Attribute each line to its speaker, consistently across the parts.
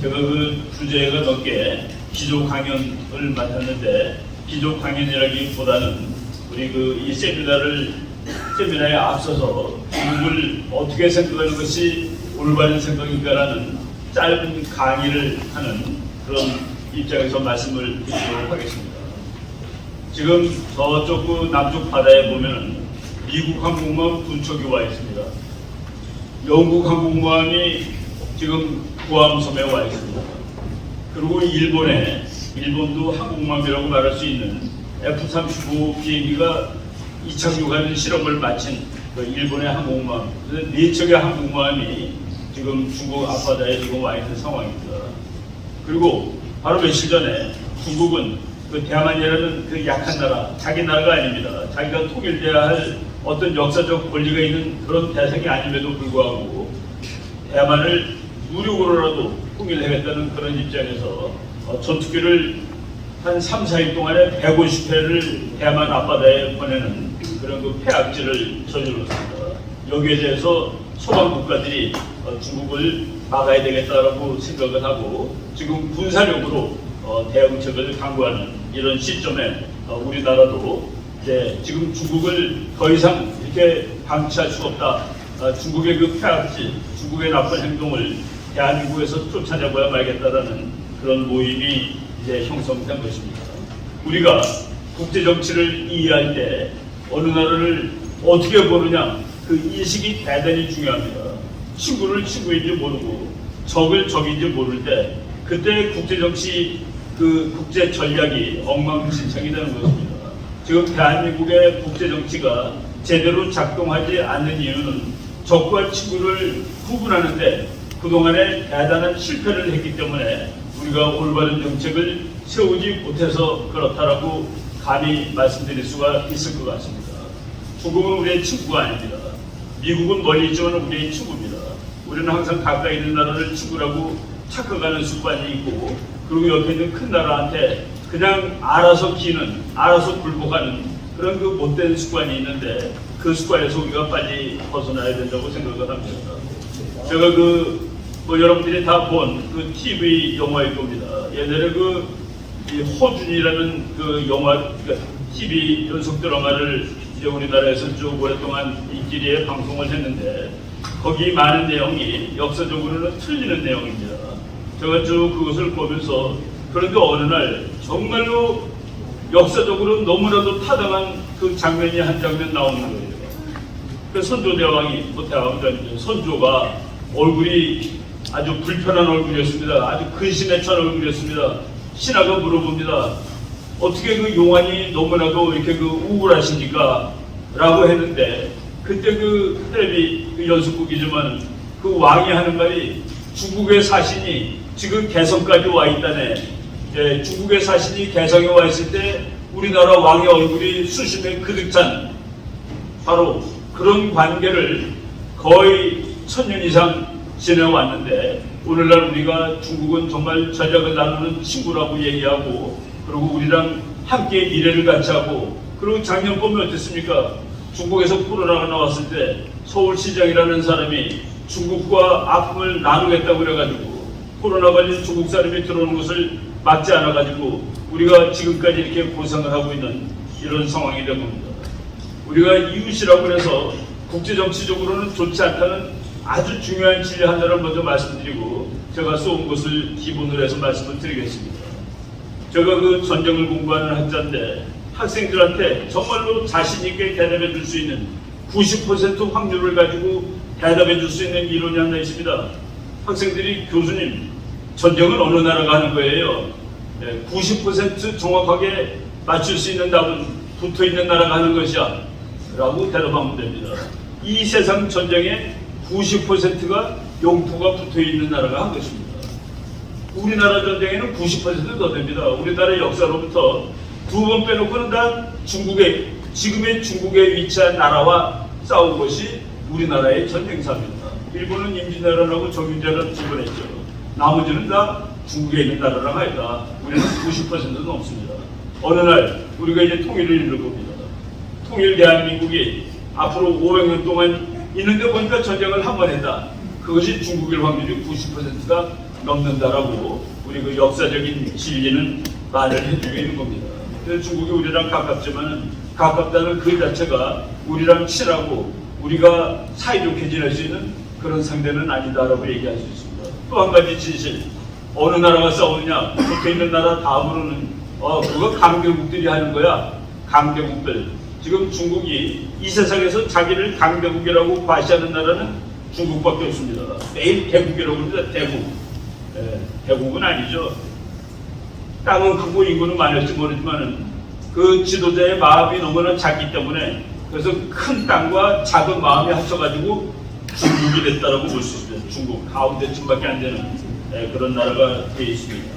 Speaker 1: 제가 그 주제가 넘게 기조 강연을 맡았는데, 기조 강연이라기보다는 우리 이 세미나에 앞서서 중국을 어떻게 생각하는 것이 올바른 생각인가라는 짧은 강의를 하는 그런 입장에서 말씀을 드리도록 하겠습니다. 지금 저쪽 그 남쪽 바다에 보면 미국 항공모함 두 척이 와 있습니다. 영국 항공모함이 지금 구암섬에 와 있습니다. 그리고 일본도 항공모함이라고 말할 수 있는 F-35 비행기가 이착륙하는 실험을 마친 그 일본의 항공모함, 네 척의 항공모함이 지금 중국 앞바다에 지금 와 있는 상황입니다. 그리고 바로 며칠 전에 중국은 그 대만이라는 그 약한 나라, 자기 나라가 아닙니다. 자기가 통일돼야 할 어떤 역사적 권리가 있는 그런 대상이 아님에도 불구하고 대만을 무력으로라도 통일하겠다는 그런 입장에서 전투기를 한 3, 4일 동안에 150회를 대만 앞바다에 보내는 그런 그 폐악질을 저질렀습니다. 여기에 대해서 소방 국가들이 중국을 막아야 되겠다라고 생각을 하고 지금 군사력으로 대응책을 강구하는 이런 시점에 우리나라도 이제 지금 중국을 더 이상 이렇게 방치할 수 없다. 중국의 그 폐악질, 중국의 나쁜 행동을 대한민국에서 쫓아내고야 말겠다라는 그런 모임이 이제 형성된 것입니다. 우리가 국제 정치를 이해할 때 어느 나라를 어떻게 보느냐 그 인식이 대단히 중요합니다. 친구를 친구인지 모르고 적을 적인지 모를 때 그때 국제 정치 그 국제 전략이 엉망진창이 되는 것입니다. 지금 대한민국의 국제 정치가 제대로 작동하지 않는 이유는 적과 친구를 구분하는데 그동안에 대단한 실패를 했기 때문에 우리가 올바른 정책을 세우지 못해서 그렇다라고 감히 말씀드릴 수가 있을 것 같습니다. 중국은 우리의 친구가 아닙니다. 미국은 멀리 있지만 우리의 친구입니다. 우리는 항상 가까이 있는 나라를 친구라고 착각하는 습관이 있고 그리고 옆에 있는 큰 나라한테 그냥 알아서 기는, 알아서 굴복하는 그런 그 못된 습관이 있는데 그 습관에서 우리가 빨리 벗어나야 된다고 생각을 합니다. 제가 여러분들이 다 본 그 TV 영화일 겁니다. 옛날에 이 호준이라는 그 영화, 그러니까 TV 연속 드라마를 이제 우리나라에서 쭉 오랫동안 인기리에 방송을 했는데 거기 많은 내용이 역사적으로는 틀리는 내용입니다. 제가 쭉 그것을 보면서 그런데 어느 날 정말로 역사적으로 너무나도 타당한 그 장면이 한 장면 나오는 거예요. 그 선조대왕이, 대왕도 아니죠. 선조가 얼굴이 아주 불편한 얼굴이었습니다. 아주 근심에 찬 얼굴이었습니다. 신하가 물어봅니다. 어떻게 그 용환이 너무나도 이렇게 우울하십니까? 라고 했는데 그때 그 텔레비 연속극이지만 그 왕이 하는 말이 중국의 사신이 지금 개성까지 와 있다네. 예, 중국의 사신이 개성에 와 있을 때 우리나라 왕의 얼굴이 수심에 그득 찬 바로 그런 관계를 거의 1000년 이상 지내왔는데 오늘날 우리가 중국은 정말 전략을 나누는 친구라고 얘기하고 그리고 우리랑 함께 미래를 같이 하고 그리고 작년 보면 어땠습니까? 중국에서 코로나가 나왔을 때 서울시장이라는 사람이 중국과 아픔을 나누겠다고 그래가지고 코로나 걸린 중국 사람이 들어오는 것을 막지 않아가지고 우리가 지금까지 이렇게 고생을 하고 있는 이런 상황이 된 겁니다. 우리가 이웃이라고 해서 국제정치적으로는 좋지 않다는 아주 중요한 진리 하나를 먼저 말씀드리고 제가 쏘은 것을 기본으로 해서 말씀을 드리겠습니다. 제가 그 전쟁을 공부하는 학자인데 학생들한테 정말로 자신있게 대답해 줄 수 있는 90% 확률을 가지고 대답해 줄 수 있는 이론이 하나 있습니다. 학생들이 교수님 전쟁은 어느 나라가 하는 거예요? 90% 정확하게 맞출 수 있는 답은 붙어있는 나라가 하는 것이야 라고 대답하면 됩니다. 이 세상 전쟁의 90%가 영토가 붙어있는 나라가 한 것입니다. 우리나라 전쟁에는 90% 더 됩니다. 우리나라 역사로부터 두 번 빼놓고는 다 지금의 중국에 위치한 나라와 싸운 것이 우리나라의 전쟁사입니다. 일본은 임진왜란하고 정유재란 두 번 했죠. 나머지는 다 중국에 있는 나라랑 아니다. 우리는 90% 넘습니다. 어느 날 우리가 이제 통일을 이룰 겁니다. 통일 대한민국이 앞으로 500년 동안 있는데 보니까 전쟁을 한 번 했다. 그것이 중국일 확률이 90%가 넘는다라고 우리 그 역사적인 진리는 말을 해주고 있는 겁니다. 그래서 중국이 우리랑 가깝지만 가깝다는 그 자체가 우리랑 친하고 우리가 사이좋게 지낼 수 있는 그런 상대는 아니다라고 얘기할 수 있습니다. 또 한 가지 진실. 어느 나라가 싸우느냐? 붙어 있는 나라 다음으로는 그거 강대국들이 하는 거야. 강대국들. 지금 중국이 이 세상에서 자기를 강대국이라고 과시하는 나라는 중국밖에 없습니다. 매일 대국이라고 합니다. 대국. 대국은 아니죠. 땅은 크고 인구는 많을지 모르지만은 그 지도자의 마음이 너무나 작기 때문에 그래서 큰 땅과 작은 마음이 합쳐가지고 중국이 됐다라고 볼 수 있습니다. 중국 가운데쯤밖에 안 되는 그런 나라가 되어 있습니다.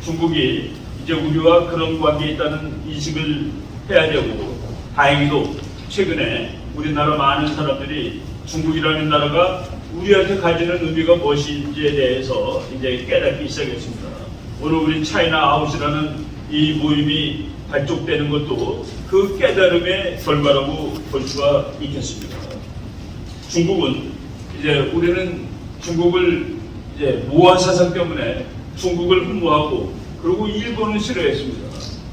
Speaker 1: 중국이 이제 우리와 그런 관계에 있다는 인식을 해야 되고 다행히도 최근에 우리나라 많은 사람들이 중국이라는 나라가 우리한테 가지는 의미가 무엇인지에 대해서 이제 깨닫기 시작했습니다. 오늘 우리 차이나 아웃이라는 이 모임이 발족되는 것도 그 깨달음의 결과라고 볼 수가 있겠습니다. 중국은 이제 우리는 중국을 이제 모한 사상 때문에 중국을 흠모하고 그리고 일본은 싫어했습니다.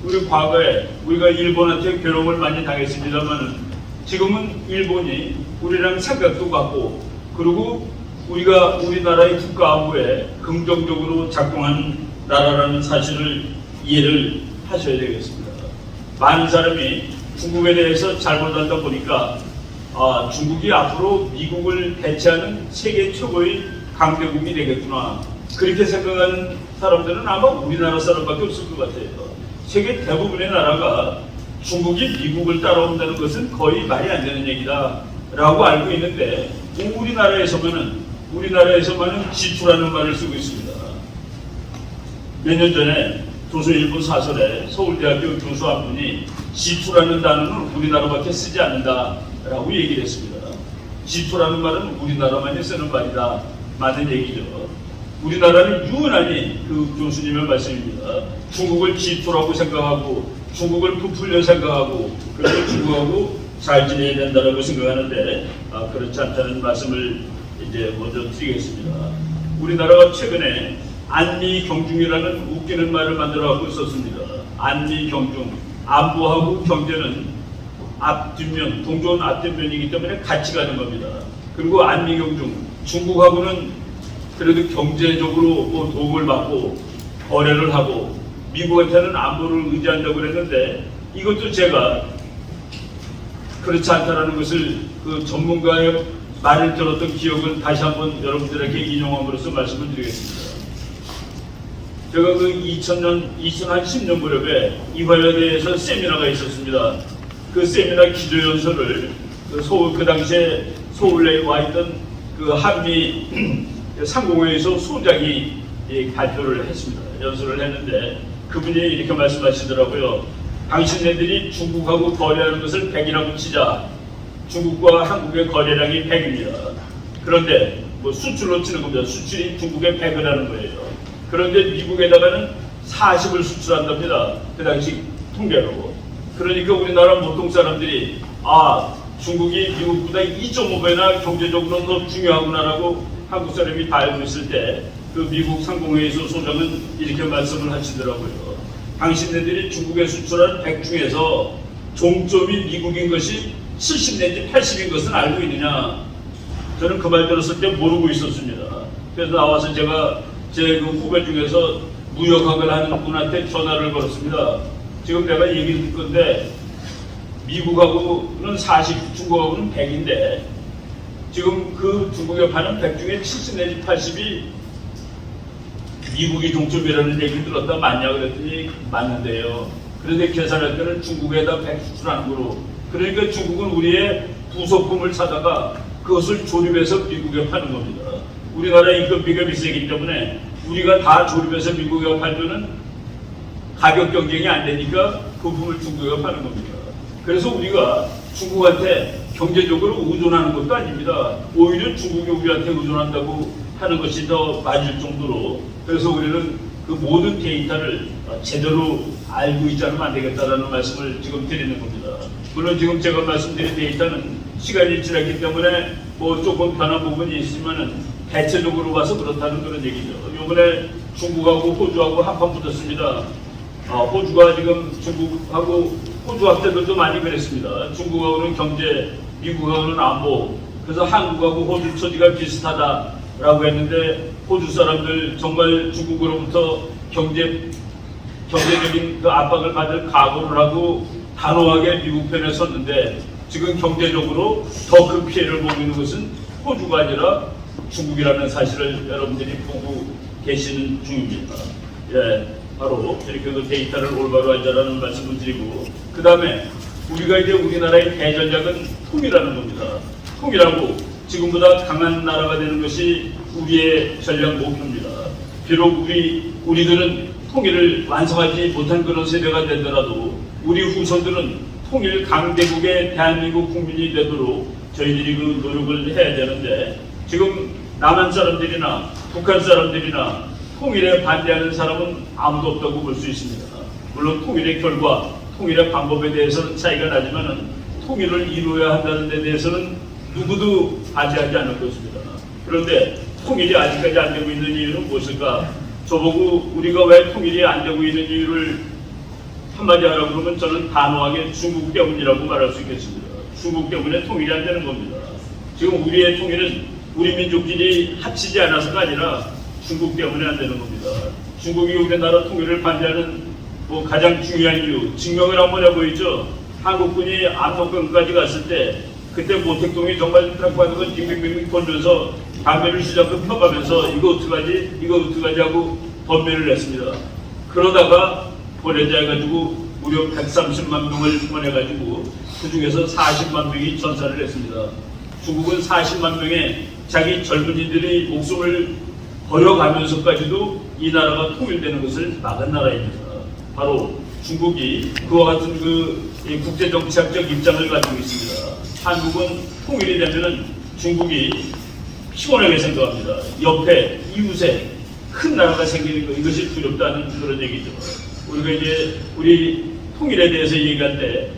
Speaker 1: 우리 과거에 우리가 일본한테 괴로움을 많이 당했습니다만은 지금은 일본이 우리랑 생각도 같고 그리고 우리가 우리나라의 국가 안보에 긍정적으로 작동하는 나라라는 사실을 이해를 하셔야 되겠습니다. 많은 사람이 중국에 대해서 잘못 알다 보니까 중국이 앞으로 미국을 대체하는 세계 최고의 강대국이 되겠구나. 그렇게 생각하는 사람들은 아마 우리나라 사람밖에 없을 것 같아요. 세계 대부분의 나라가 중국이 미국을 따라온다는 것은 거의 말이 안 되는 얘기다라고 알고 있는데 우리나라에서만은 지투라는 말을 쓰고 있습니다. 몇 년 전에 조선일보 사설에 서울대학교 교수 한 분이 지투라는 단어는 우리나라밖에 쓰지 않는다라고 얘기를 했습니다. 지투라는 말은 우리나라만이 쓰는 말이다. 맞는 얘기죠. 우리나라는 유난히 그 교수님의 말씀입니다. 중국을 지투라고 생각하고 중국을 부풀려 생각하고 그래서 중국하고 잘 지내야 된다라고 생각하는데 그렇지 않다는 말씀을 이제 먼저 드리겠습니다. 우리나라가 최근에 안미경중이라는 웃기는 말을 만들어갖고 있었습니다. 안미경중. 안보하고 경제는 앞뒷면, 동전 앞뒷면이기 때문에 같이 가는 겁니다. 그리고 안미경중. 중국하고는 그래도 경제적으로 뭐 도움을 받고 거래를 하고 미국한테는 안보를 의지한다고 그랬는데 이것도 제가 그렇지 않다라는 것을 그 전문가의 말을 들었던 기억을 다시 한번 여러분들에게 인용함으로써 말씀을 드리겠습니다. 제가 그 2010년 무렵에 이 관련해서 세미나가 있었습니다. 그 세미나 기조연설을 그 당시에 서울에 와 있던 그 한미 상공회의소 소장이 발표를 했습니다. 연설을 했는데 그분이 이렇게 말씀하시더라고요. 당신네들이 중국하고 거래하는 것을 100이라고 치자. 중국과 한국의 거래량이 100입니다. 그런데 뭐 수출로 치는 겁니다. 수출이 중국에 100을 하는 거예요. 그런데 미국에다가는 40을 수출한답니다. 그 당시 통계로. 그러니까 우리나라 보통 사람들이 중국이 미국보다 2.5배나 경제적으로 더 중요하구나라고 한국 사람이 다 알고 있을 때 그 미국 상공회의소 소장은 이렇게 말씀을 하시더라고요. 당신네들이 중국에 수출한 100 중에서 종점이 미국인 것이 70 내지 80인 것은 알고 있느냐? 저는 그 말 들었을 때 모르고 있었습니다. 그래서 나와서 제가 제 그 후배 중에서 무역학을 하는 분한테 전화를 걸었습니다. 지금 내가 얘기를 할 건데 미국하고는 40, 중국하고는 100인데 지금 그 중국에 파는 100 중에 70 내지 80이 미국이 종점이라는 얘기를 들었다 맞냐 그랬더니 맞는데요. 그런데 계산할 때는 중국에다 100 수출하는 거로. 그러니까 중국은 우리의 부속품을 사다가 그것을 조립해서 미국에 파는 겁니다. 우리나라 인건비가 비싸기 때문에 우리가 다 조립해서 미국에 팔면은 가격 경쟁이 안 되니까 부품을 중국에 파는 겁니다. 그래서 우리가 중국한테 경제적으로 의존하는 것도 아닙니다. 오히려 중국이 우리한테 의존한다고 하는 것이 더 맞을 정도로 그래서 우리는 그 모든 데이터를 제대로 알고 있지 않으면 안 되겠다라는 말씀을 지금 드리는 겁니다. 물론 지금 제가 말씀드린 데이터는 시간이 지났기 때문에 뭐 조금 변한 부분이 있으면은 대체적으로 봐서 그렇다는 그런 얘기죠. 이번에 중국하고 호주하고 한판 붙었습니다. 호주가 지금 중국하고 호주 학자들도 많이 그랬습니다. 중국하고는 경제, 미국하고는 안보. 그래서 한국하고 호주 처지가 비슷하다라고 했는데 호주 사람들 정말 중국으로부터 경제적인 그 압박을 받을 각오를 하고 단호하게 미국 편에 섰는데 지금 경제적으로 더 큰 피해를 보고 있는 것은 호주가 아니라 중국이라는 사실을 여러분들이 보고 계시는 중입니다. 예, 바로 이렇게 그 데이터를 올바로 하자라는 말씀을 드리고, 그 다음에 우리가 이제 우리나라의 대전략은 통일하는 겁니다. 통일하고 지금보다 강한 나라가 되는 것이 우리의 전략 목표입니다. 비록 우리들은 통일을 완성하지 못한 그런 세대가 되더라도 우리 후손들은 통일 강대국의 대한민국 국민이 되도록 저희들이 그 노력을 해야 되는데, 지금 남한 사람들이나 북한 사람들이나 통일에 반대하는 사람은 아무도 없다고 볼 수 있습니다. 물론 통일의 결과, 통일의 방법에 대해서는 차이가 나지만은 통일을 이루어야 한다는 데 대해서는 누구도 반대하지 않을 것입니다. 그런데 통일이 아직까지 안 되고 있는 이유는 무엇일까? 저보고 우리가 왜 통일이 안 되고 있는 이유를 한마디 하라고 그러면 저는 단호하게 중국 때문이라고 말할 수 있겠습니다. 중국 때문에 통일이 안 되는 겁니다. 지금 우리의 통일은 우리 민족끼리 합치지 않아서가 아니라 중국 때문에 안 되는 겁니다. 중국이 우리나라 통일을 반대하는 가장 중요한 이유, 증명을 한번 해보이죠. 한국군이 압록강까지 갔을 때 그때 모택동이 정말 딱봐도 빙빙빙 돌면서 담배를 시작해서 펴가면서 이거 어떡하지? 이거 어떡하지? 하고 번뇌를 냈습니다. 그러다가 보내자 해가지고 무려 130만 명을 보내가지고 그 중에서 40만 명이 전사를 했습니다. 중국은 40만 명의 자기 젊은이들이 목숨을 버려가면서까지도 이 나라가 통일되는 것을 막은 나라입니다. 바로 중국이 그와 같은 그 국제정치학적 입장을 가지고 있습니다. 한국은 통일이 되면은 중국이 피곤하게 생각합니다. 옆에 이웃에 큰 나라가 생기는 거, 이것이 두렵다는 그런 얘기죠. 우리가 이제 우리 통일에 대해서 얘기할 때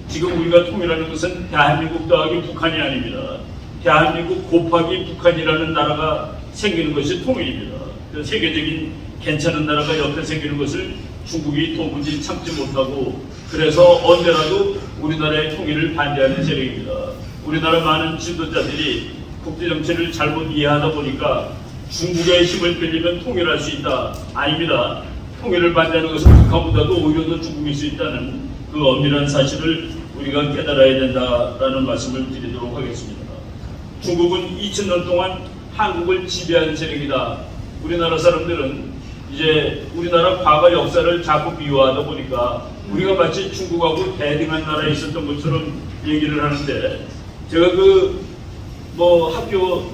Speaker 1: 지금 우리가 통일하는 것은 대한민국 더하기 북한이 아닙니다. 대한민국 곱하기 북한이라는 나라가 생기는 것이 통일입니다. 세계적인 괜찮은 나라가 옆에 생기는 것을 중국이 도무지 참지 못하고, 그래서 언제라도 우리나라의 통일을 반대하는 세력입니다. 우리나라 많은 지도자들이 국제정치를 잘못 이해하다 보니까 중국의 힘을 빌리면 통일할 수 있다. 아닙니다. 통일을 반대하는 것은 북한보다도 오히려 더 중국일 수 있다는 그 엄밀한 사실을 우리가 깨달아야 된다라는 말씀을 드리도록 하겠습니다. 중국은 2000년 동안 한국을 지배한 세력이다. 우리나라 사람들은 이제 우리나라 과거 역사를 자꾸 미화하다 보니까 우리가 마치 중국하고 대등한 나라에 있었던 것처럼 얘기를 하는데, 제가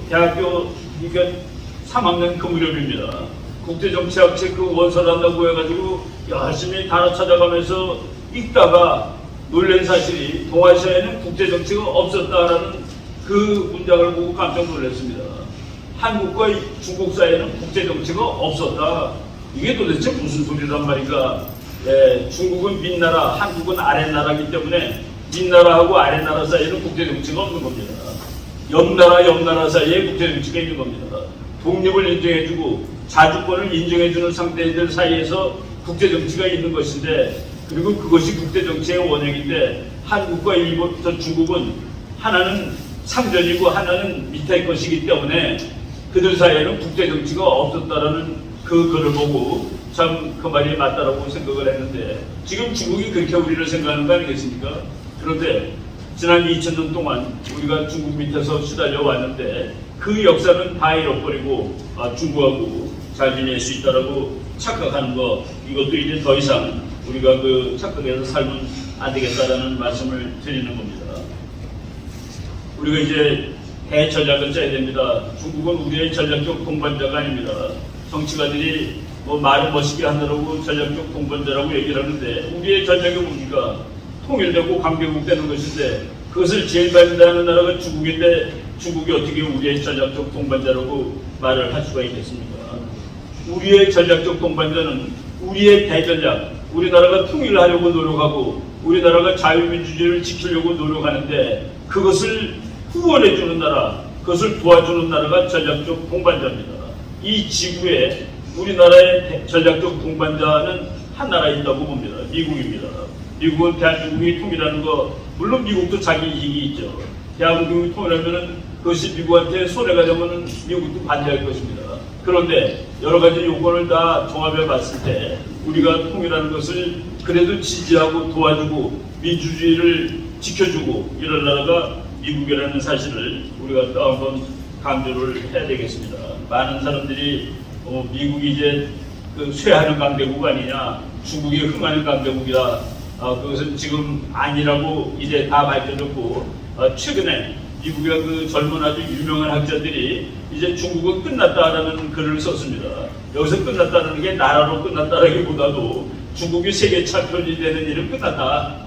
Speaker 1: 대학교 3학년 그 무렵입니다. 국제정치학 책 그 원서를 한다고 해가지고 열심히 단어 찾아가면서 읽다가 놀란 사실이 동아시아에는 국제정치가 없었다라는 그 문장을 보고 깜짝 놀랐습니다. 한국과 중국 사이에는 국제정치가 없었다. 이게 도대체 무슨 소리란 말인가? 중국은 윗나라, 한국은 아랫나라이기 때문에 윗나라하고 아랫나라 사이에는 국제정치가 없는 겁니다. 옆나라 사이에 국제정치가 있는 겁니다. 독립을 인정해주고 자주권을 인정해주는 상대들 사이에서 국제정치가 있는 것인데, 그리고 그것이 국제정치의 원형인데, 한국과 일본부터 중국은 하나는 상전이고 하나는 밑에 것이기 때문에 그들 사이에는 국제정치가 없었다라는 그 글을 보고 참 그 말이 맞다라고 생각을 했는데, 지금 중국이 그렇게 우리를 생각하는 거 아니겠습니까? 그런데 지난 2000년 동안 우리가 중국 밑에서 시달려 왔는데 그 역사는 다 잃어버리고 중국하고 잘 지낼 수 있다라고 착각하는 거, 이것도 이제 더 이상 우리가 그 착각해서 살면 안 되겠다라는 말씀을 드리는 겁니다. 우리가 이제 대전략을 짜야 됩니다. 중국은 우리의 전략적 동반자가 아닙니다. 정치가들이 말을 멋있게 하느라고 전략적 동반자라고 얘기를 하는데, 우리의 전략이 뭡니까? 통일되고 강대국 되는 것인데, 그것을 제일 반대하는 나라가 중국인데 중국이 어떻게 우리의 전략적 동반자라고 말을 할 수가 있겠습니까? 우리의 전략적 동반자는 우리의 대전략, 우리나라가 통일하려고 노력하고 우리나라가 자유민주주의를 지키려고 노력하는데 그것을 후원해주는 나라, 그것을 도와주는 나라가 전략적 동반자입니다. 이 지구에 우리나라의 전략적 동반자는 한 나라 있다고 봅니다. 미국입니다. 미국은 대한민국이 통일하는 거, 물론 미국도 자기 이익이 있죠. 대한민국이 통일하면은 그것이 미국한테 손해가 되면은 미국도 반대할 것입니다. 그런데 여러 가지 요건을 다 종합해 봤을 때 우리가 통일하는 것을 그래도 지지하고 도와주고 민주주의를 지켜주고 이런 나라가 미국이라는 사실을 우리가 또 한번 강조를 해야 되겠습니다. 많은 사람들이 미국이 이제 그 쇠하는 강대국 아니냐, 중국이 흥하는 강대국이다. 그것은 지금 아니라고 이제 다 밝혀졌고, 최근에 미국의 그 젊은 아주 유명한 학자들이 이제 중국은 끝났다라는 글을 썼습니다. 여기서 끝났다는 게 나라로 끝났다라기보다도 중국이 세계 챔피언이 되는 일은 끝났다.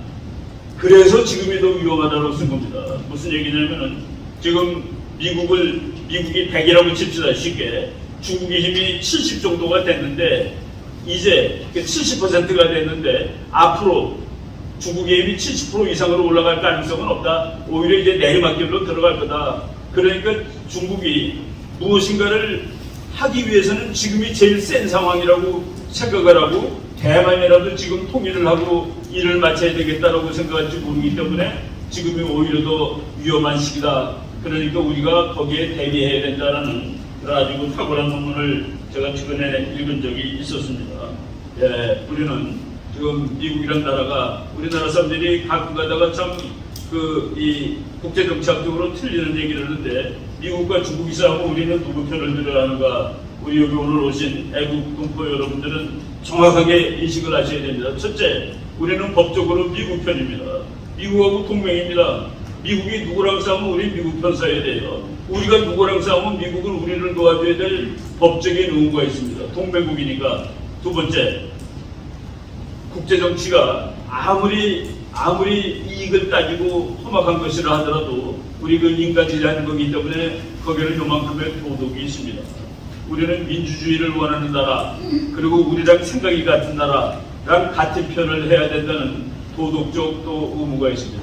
Speaker 1: 그래서 지금이 더 위험하다고 쓴 겁니다. 무슨 얘기냐면은 지금 미국이 100이라고 칩시다. 쉽게. 중국의 힘이 70 정도가 됐는데 이제 70%가 됐는데 앞으로 중국의 힘이 70% 이상으로 올라갈 가능성은 없다. 오히려 이제 내리막길로 들어갈 거다. 그러니까 중국이 무엇인가를 하기 위해서는 지금이 제일 센 상황이라고 생각을 하고 대만이라도 지금 통일을 하고 일을 마쳐야 되겠다라고 생각할지 모르기 때문에 지금이 오히려 더 위험한 시기다. 그러니까 우리가 거기에 대비해야 된다는 그런 아주 탁월한 논문을 제가 최근에 읽은 적이 있었습니다. 예, 우리는 지금 미국이라는 나라가 우리나라 사람들이 가끔 가다가 참 이 국제정치학적으로 틀리는 얘기를 하는데 미국과 중국이 싸우고 우리는 누구 편을 들어야 하는가. 우리 여기 오늘 오신 애국 동포 여러분들은 정확하게 인식을 하셔야 됩니다. 첫째, 우리는 법적으로 미국 편입니다. 미국하고 동맹입니다. 미국이 누구랑 싸우면 우리 미국 편 서야 돼요. 우리가 누구랑 싸우면 미국은 우리를 도와줘야 될 법적인 의무가 있습니다. 동맹국이니까. 두 번째, 국제정치가 아무리 이익을 따지고 험악한 것이라 하더라도 우리 그 인간이라는 거기 때문에 거기는 요만큼의 도덕이 있습니다. 우리는 민주주의를 원하는 나라, 그리고 우리랑 생각이 같은 나라랑 같은 편을 해야 된다는 도덕적 또 의무가 있습니다.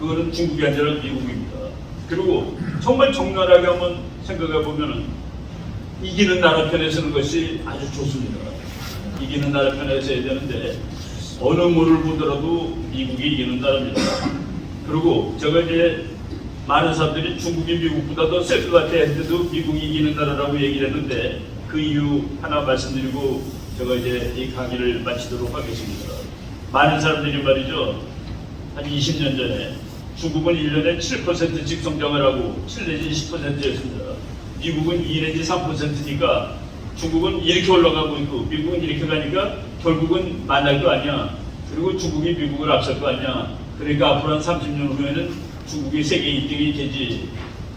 Speaker 1: 그거는 중국이 아니라 미국입니다. 그리고 정말 적나라하게 한번 생각해 보면은 이기는 나라 편에 서는 것이 아주 좋습니다. 이기는 나라 편에 서야 되는데 어느 뭐를 보더라도 미국이 이기는 나라입니다. 그리고 제가 이제 많은 사람들이 중국이 미국보다 더 셀 것 같아 했는데도 미국이 이기는 나라라고 얘기를 했는데 그 이유 하나 말씀드리고 제가 이제 이 강의를 마치도록 하겠습니다. 많은 사람들이 말이죠. 한 20년 전에 중국은 1년에 7%씩 성장을 하고 7 내지 10%였습니다. 미국은 2 내지 3%니까 중국은 이렇게 올라가고 있고 미국은 이렇게 가니까 결국은 만날 거 아니야. 그리고 중국이 미국을 앞설 거 아니야. 그러니까 앞으로 한 30년 후에는 중국이 세계 1등이 되지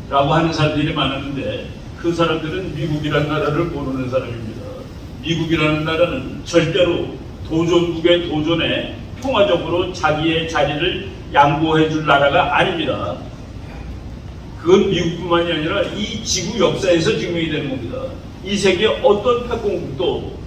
Speaker 1: 라고 하는 사람들이 많았는데 그 사람들은 미국이라는 나라를 모르는 사람입니다. 미국이라는 나라는 절대로 도전국의 도전에 평화적으로 자기의 자리를 양보해 줄 나라가 아닙니다. 그건 미국뿐만이 아니라 이 지구 역사에서 증명이 되는 겁니다. 이 세계 어떤 패권국도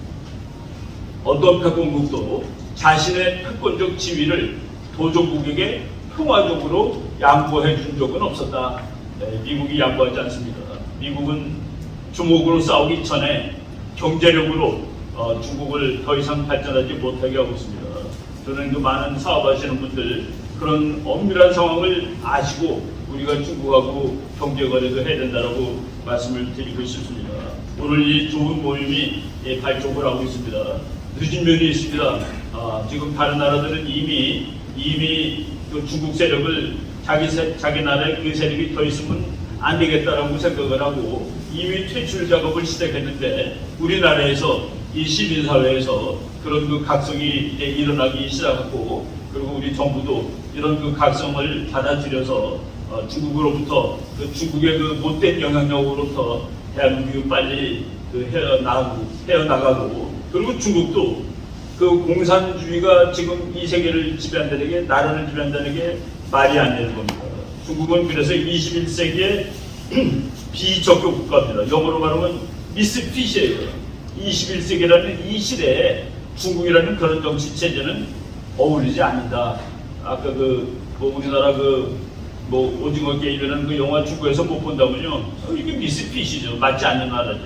Speaker 1: 자신의 패권적 지위를 도전국에게 평화적으로 양보해 준 적은 없었다. 네, 미국이 양보하지 않습니다. 미국은 중국으로 싸우기 전에 경제력으로 중국을 더 이상 발전하지 못하게 하고 있습니다. 저는 그 많은 사업하시는 분들 그런 엄밀한 상황을 아시고 우리가 중국하고 경제거래도 해야 된다고 말씀을 드리고 싶습니다. 오늘 이 좋은 모임이 발족을 하고 있습니다. 늦은 면이 있습니다. 지금 다른 나라들은 이미 그 중국 세력을 자기 나라에 그 세력이 더 있으면 안 되겠다라고 생각을 하고 이미 퇴출 작업을 시작했는데 우리나라에서 이 시민사회에서 그런 그 각성이 이제 일어나기 시작하고 그리고 우리 정부도 이런 그 각성을 받아들여서 중국으로부터 그 중국의 그 못된 영향력으로부터 대한민국이 빨리 그 헤어나가고 그리고 중국도 그 공산주의가 지금 이 세계를 지배한다는 게 나라를 지배한다는 게 말이 안 되는 겁니다. 중국은 그래서 21세기의 비적격 국가입니다. 영어로 말하면 미스핏이에요. 21세기라는 이 시대에 중국이라는 그런 정치 체제는 어울리지 않는다. 아까 뭐 우리나라 뭐 오징어 게임이라는 그 영화 중국에서 못 본다면요. 이게 미스핏이죠. 맞지 않는 나라죠.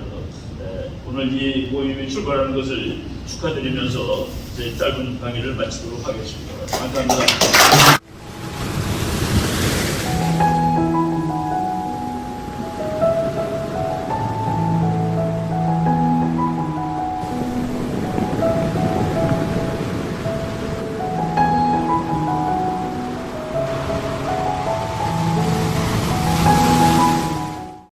Speaker 1: 네, 오늘 이 모임이 출발하는 것을 축하드리면서 제 짧은 강의를 마치도록 하겠습니다. 감사합니다.